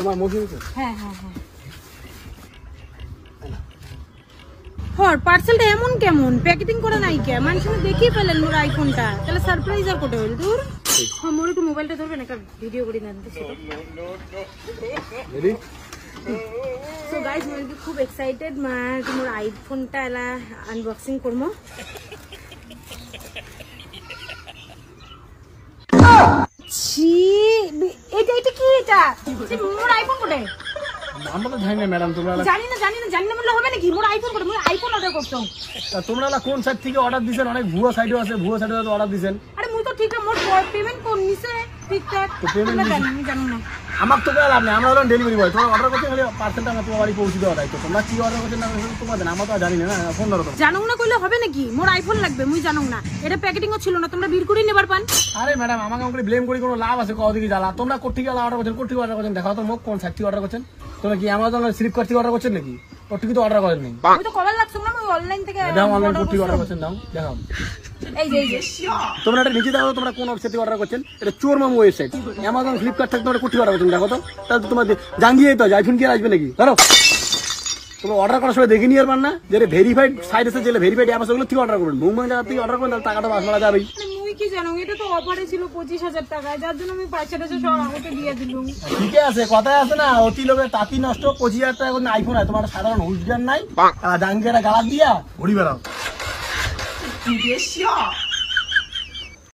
তোমার মুখে হচ্ছে? হ্যাঁ হ্যাঁ হ্যাঁ। হর পার্সেলটা এমন কেমন প্যাকেটিং করা নাই কে মানুষ দেখি পেলেন মোর আইফোনটা তাহলে সারপ্রাইজ আর কোটে হইল দূর হ্যাঁ মোর একটু মোবাইলটা ধরবেন একটা ভিডিও করে নেন রেডি সো গাইস মই খুব এক্সাইটেড মোর আইফোনটা এলা আনবক্সিং করমু ছি এটা কি এটা মোর আইফোন কোটে আমরা তো জানি না ম্যাডাম তোমরা জানি না বললে হবে নাকি মোর আইফোন কোটে মই আইফোন অর্ডার করছম তোমরা কোন সাইট থেকে অর্ডার দিবেন অনেক ভুয়া সাইটও আছে ভুয়া সাইটে অর্ডার দিবেন আরে মই তো ঠিক মোর পেমেন্ট কোন নিছে ঠিকঠাক তোমরা জানো না আমার তো লাভ নেই আমরা হলাম ডেলিভারি বয় তোমার অর্ডার করতে গেলে পার্সেলটা আমার তোমার বাড়ি পৌঁছে দেওয়া দায়িত্ব তোমরা কি অর্ডার করতে না তোমাদের আমরা তো জানি না ফোন ধরো জানো না কইলে হবে নাকি মোর আইফোন লাগবে মুই জানো না এটা প্যাকেটিংও ছিল না তোমরা বীর করে নেবার পান আরে ম্যাডাম আমাকে আমাকে ব্লেম করি কোনো লাভ আছে কদিকে জ্বালা তোমরা কোথা থেকে অর্ডার করছেন দেখাও তো মুখ কোন সাইট থেকে অর্ডার করছেন তোমরা কি আমাজন স্লিপ করতে অর্ডার করছেন নাকি কোথা তো অর্ডার করেন নাই আমি তো কবে লাগছ না আমি অনলাইন থেকে দাও অনলাইন কোথা অর্ডার করছেন দাও দেখাও এই যে তোমরা এটা নিচে দাও তোমরা কোন ওয়েবসাইট থেকে অর্ডার করছেন এটা চোর মামু ওয়েবসাইট অ্যামাজন ফ্লিপকার্ট থেকে তোমরা কোথা অর্ডার করছেন দেখো তো তাহলে তোমার জাঙ্গিয়ে তো আইফোন কি আসবে নাকি ধরো তোমরা অর্ডার করার সময় দেখে নিয়ে পার না যে ভেরিফাইড সাইট আছে যে ভেরিফাইড অ্যাপ আছে ওগুলো থেকে অর্ডার করবেন মুম্বাই জায়গা থেকে অর্ডার করবেন তাহলে টাকাটা বাস মারা যাবেই মুই কি জানো এটা তো অফারে ছিল 25000 টাকা যার জন্য আমি 5000 সব আমাকে দিয়ে দিলুম ঠিক আছে কথাই আছে না অতি লোভে তাঁতি নষ্ট 25000 টাকা করে আইফোন আছে তোমার সাধারণ হুঁশ জ্ঞান নাই জাঙ্গিয়ারা গালা দিয়া ঘুরি বেড়াও